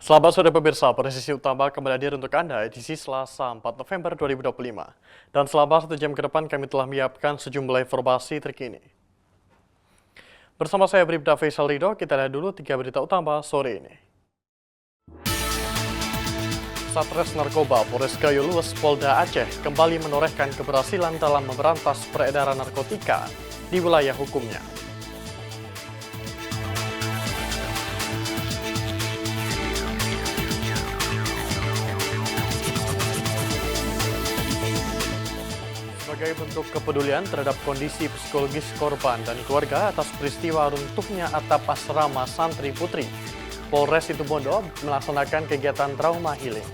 Selamat sore pemirsa, presisi utama kembali hadir untuk Anda edisi Selasa 4 November 2025. Dan selama 1 jam ke depan kami telah menyiapkan sejumlah informasi terkini. Bersama saya Bribda Faisal Ridho, kita lihat dulu 3 berita utama sore ini. Satres Narkoba Polres Gayo Lues Polda Aceh kembali menorehkan keberhasilan dalam memberantas peredaran narkotika di wilayah hukumnya. Sebagai bentuk kepedulian terhadap kondisi psikologis korban dan keluarga atas peristiwa runtuhnya atap asrama santri putri, Polres Situbondo melaksanakan kegiatan trauma healing.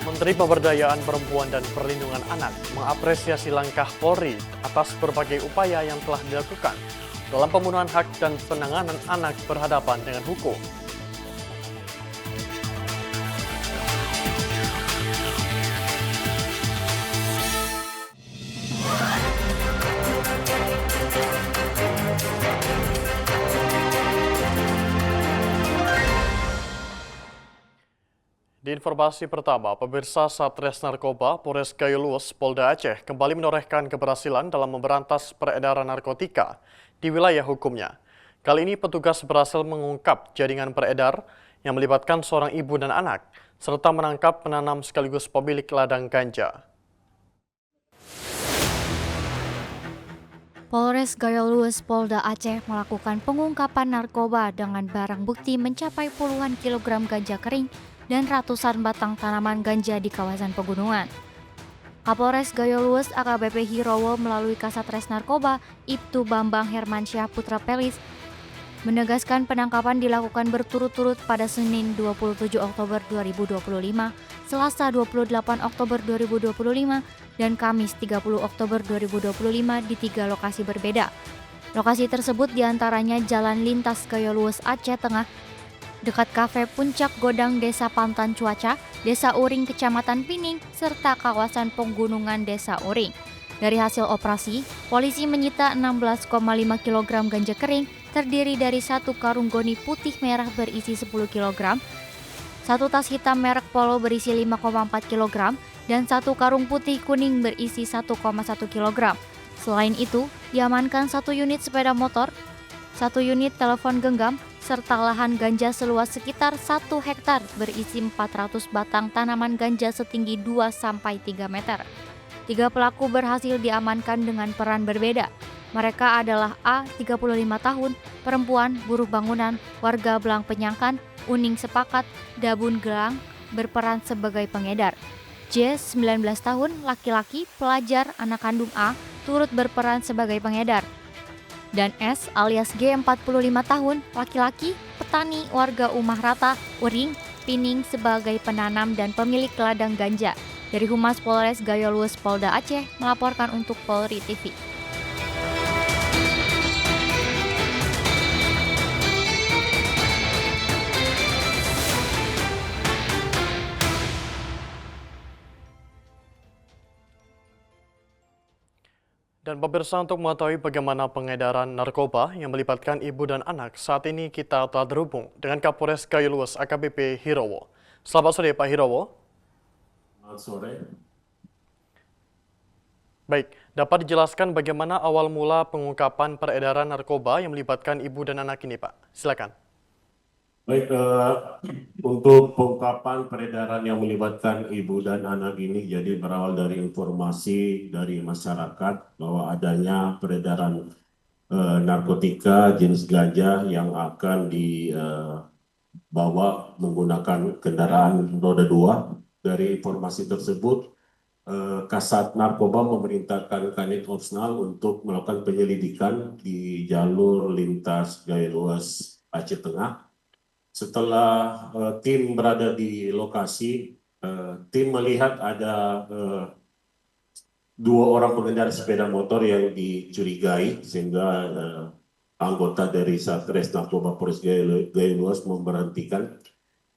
Menteri Pemberdayaan Perempuan dan Perlindungan Anak mengapresiasi langkah Polri atas berbagai upaya yang telah dilakukan dalam pemenuhan hak dan penanganan anak berhadapan dengan hukum. Di informasi pertama, pemirsa Satres Narkoba Polres Gayo Lues Polda Aceh kembali menorehkan keberhasilan dalam memberantas peredaran narkotika di wilayah hukumnya. Kali ini petugas berhasil mengungkap jaringan beredar yang melibatkan seorang ibu dan anak, serta menangkap penanam sekaligus pemilik ladang ganja. Polres Gayo Lues Polda Aceh melakukan pengungkapan narkoba dengan barang bukti mencapai puluhan kilogram ganja kering dan ratusan batang tanaman ganja di kawasan pegunungan. Kapolres Gayo Lues AKBP Hirowo melalui Kasatres Narkoba Ibtu Bambang Hermansyah Putra Pelis menegaskan penangkapan dilakukan berturut-turut pada Senin 27 Oktober 2025, Selasa 28 Oktober 2025, dan Kamis 30 Oktober 2025 di 3 lokasi berbeda. Lokasi tersebut diantaranya Jalan Lintas Gayo Lues Aceh Tengah, dekat Kafe Puncak Godang Desa Pantan Cuaca, Desa Uring Kecamatan Pining, serta kawasan Pegunungan Desa Uring. Dari hasil operasi, polisi menyita 16,5 kg ganja kering terdiri dari 1 karung goni putih merah berisi 10 kg, 1 tas hitam merek Polo berisi 5,4 kg, dan 1 karung putih kuning berisi 1,1 kg. Selain itu, diamankan 1 unit sepeda motor, 1 unit telepon genggam, serta lahan ganja seluas sekitar 1 hektar berisi 400 batang tanaman ganja setinggi 2-3 meter. 3 pelaku berhasil diamankan dengan peran berbeda. Mereka adalah A, 35 tahun, perempuan, buruh bangunan, warga Belang Penyangkan, Uning Sepakat, Dabun Gelang, berperan sebagai pengedar. J, 19 tahun, laki-laki, pelajar, anak kandung A, turut berperan sebagai pengedar. Dan S alias G 45 tahun, laki-laki, petani warga Umah Rata, Uring, Pining sebagai penanam dan pemilik ladang ganja. Dari Humas Polres Gayo Lues Polda Aceh melaporkan untuk Polri TV. Dan pemirsa, untuk mengetahui bagaimana pengedaran narkoba yang melibatkan ibu dan anak, saat ini kita telah terhubung dengan Kapolres Gayo Lues AKBP Hirowo. Selamat sore Pak Hirowo. Selamat sore. Baik, dapat dijelaskan bagaimana awal mula pengungkapan peredaran narkoba yang melibatkan ibu dan anak ini Pak? Silakan. Baik, untuk pengungkapan peredaran yang melibatkan ibu dan anak ini jadi berawal dari informasi dari masyarakat bahwa adanya peredaran narkotika jenis ganja yang akan dibawa menggunakan kendaraan roda 2. Dari informasi tersebut, Kasat Narkoba memerintahkan Kanit Opsnal untuk melakukan penyelidikan di jalur lintas Gayo Lues Aceh Tengah. Setelah tim berada di lokasi, tim melihat ada 2 orang pengendara sepeda motor yang dicurigai, sehingga anggota dari Satres Narkoba Polres Gayo Lues memberhentikan.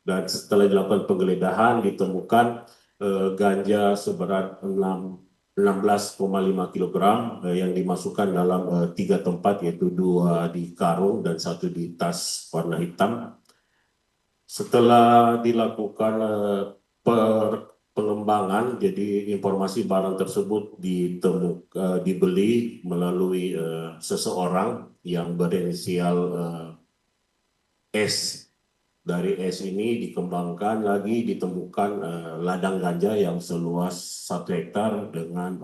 Dan setelah dilakukan penggeledahan ditemukan ganja seberat 16,5 kilogram yang dimasukkan dalam 3 tempat, yaitu 2 di karung dan 1 di tas warna hitam. Setelah dilakukan pengembangan, jadi informasi barang tersebut dibeli melalui seseorang yang berinisial S. Dari S ini dikembangkan lagi, ditemukan ladang ganja yang seluas 1 hektar dengan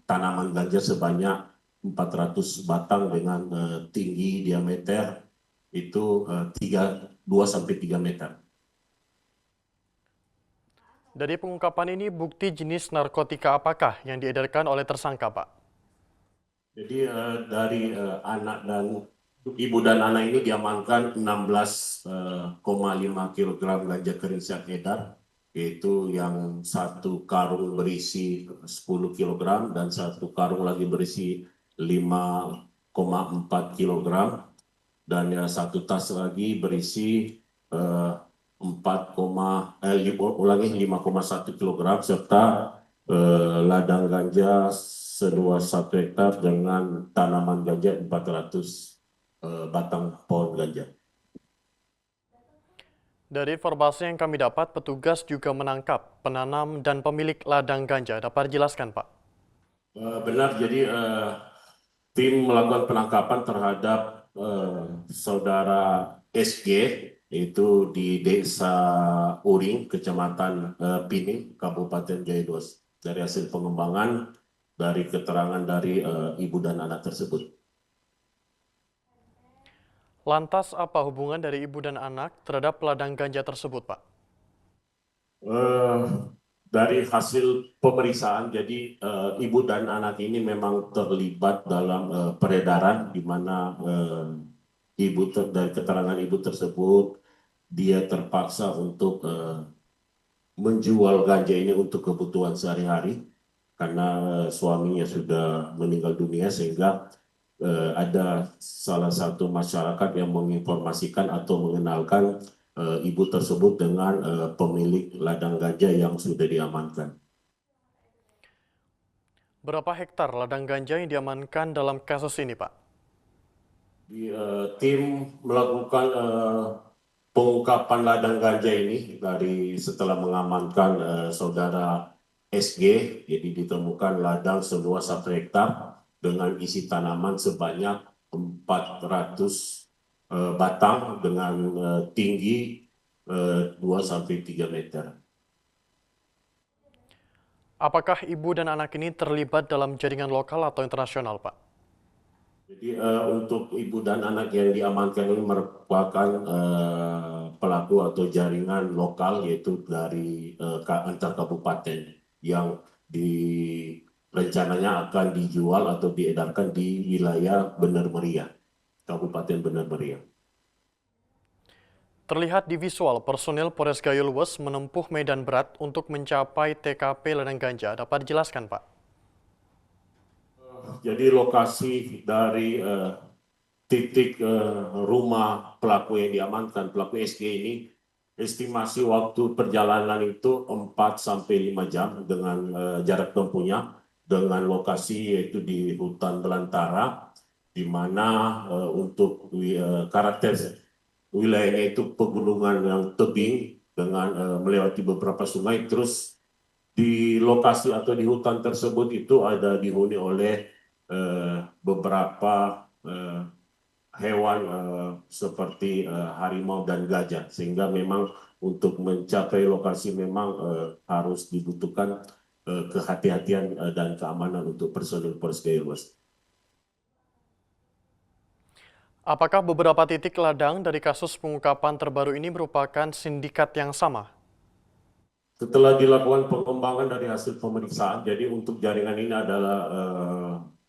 tanaman ganja sebanyak 400 batang dengan tinggi diameter itu 2-3 meter. Dari pengungkapan ini, bukti jenis narkotika apakah yang diedarkan oleh tersangka, Pak? Jadi dari ibu dan anak ini diamankan 16,5 kilogram ganja kering siap edar, yaitu yang 1 karung berisi 10 kilogram dan 1 karung lagi berisi 5,4 kilogram dan 1 tas lagi berisi 5,1 kilogram serta ladang ganja seluas 1 hektar dengan tanaman ganja 400 batang pohon ganja. Dari informasi yang kami dapat, petugas juga menangkap penanam dan pemilik ladang ganja. Dapat dijelaskan, Pak? Benar, jadi tim melakukan penangkapan terhadap saudara SG, itu di Desa Uring, Kecamatan Pining, Kabupaten Jaya II. Dari hasil pengembangan, dari keterangan dari ibu dan anak tersebut. Lantas apa hubungan dari ibu dan anak terhadap ladang ganja tersebut, Pak? Dari hasil pemeriksaan, jadi ibu dan anak ini memang terlibat dalam peredaran, di mana dari keterangan ibu tersebut, dia terpaksa untuk menjual ganja ini untuk kebutuhan sehari-hari karena suaminya sudah meninggal dunia, sehingga ada salah satu masyarakat yang menginformasikan atau mengenalkan ibu tersebut dengan pemilik ladang ganja yang sudah diamankan. Berapa hektar ladang ganja yang diamankan dalam kasus ini, Pak? Tim melakukan pengungkapan ladang ganja ini setelah mengamankan saudara SG, jadi ditemukan ladang seluas 1 hektar dengan isi tanaman sebanyak 400 batang dengan tinggi 2-3 meter. Apakah ibu dan anak ini terlibat dalam jaringan lokal atau internasional, Pak? Jadi untuk ibu dan anak yang diamankan ini merupakan pelaku atau jaringan lokal, yaitu dari antar kabupaten yang rencananya akan dijual atau diedarkan di wilayah Bener Meriah, Kabupaten Bener Meriah. Terlihat di visual, personil Polres Gayo Lues menempuh medan berat untuk mencapai TKP ladang ganja. Dapat dijelaskan, Pak? Jadi lokasi dari titik rumah pelaku yang diamankan, pelaku SG ini, estimasi waktu perjalanan itu 4-5 jam dengan jarak tempuhnya, dengan lokasi yaitu di hutan belantara, di mana untuk karakter wilayahnya itu pegunungan yang tebing dengan melewati beberapa sungai. Terus di lokasi atau di hutan tersebut itu ada dihuni oleh beberapa hewan seperti harimau dan gajah, sehingga memang untuk mencapai lokasi memang harus dibutuhkan kehati-hatian dan keamanan untuk personil Polres Gayo Lues. Apakah beberapa titik ladang dari kasus pengungkapan terbaru ini merupakan sindikat yang sama? Setelah dilakukan pengembangan dari hasil pemeriksaan, jadi untuk jaringan ini adalah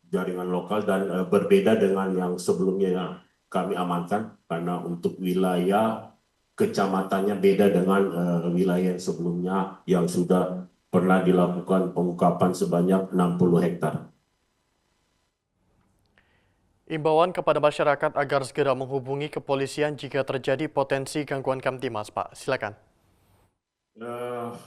jaringan lokal dan berbeda dengan yang sebelumnya yang kami amankan, karena untuk wilayah kecamatannya beda dengan wilayah yang sebelumnya yang sudah pernah dilakukan pengungkapan sebanyak 60 hektar. Imbauan kepada masyarakat agar segera menghubungi kepolisian jika terjadi potensi gangguan Kamtimas, Pak. Silakan.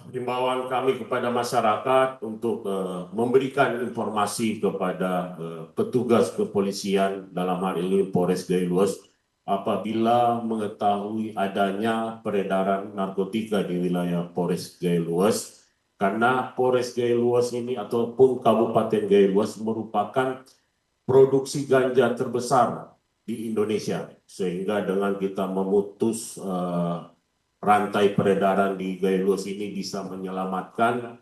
Himbauan kami kepada masyarakat untuk memberikan informasi kepada petugas kepolisian dalam hal ini Polres Gaylues apabila mengetahui adanya peredaran narkotika di wilayah Polres Gaylues, karena Polres Gaylues ini ataupun Kabupaten Gaylues merupakan produksi ganja terbesar di Indonesia, sehingga dengan kita memutus rantai peredaran di Gaylues ini bisa menyelamatkan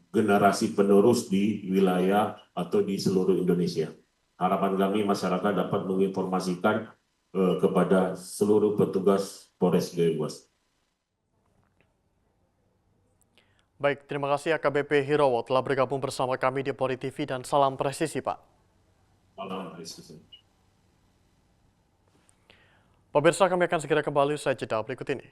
generasi penerus di wilayah atau di seluruh Indonesia. Harapan kami masyarakat dapat menginformasikan kepada seluruh petugas Polres Gaylues. Baik, terima kasih AKBP Hirowo telah bergabung bersama kami di Polri TV dan salam presisi, Pak. Salam presisi. Pemirsa, kami akan segera kembali usai jeda berikut ini.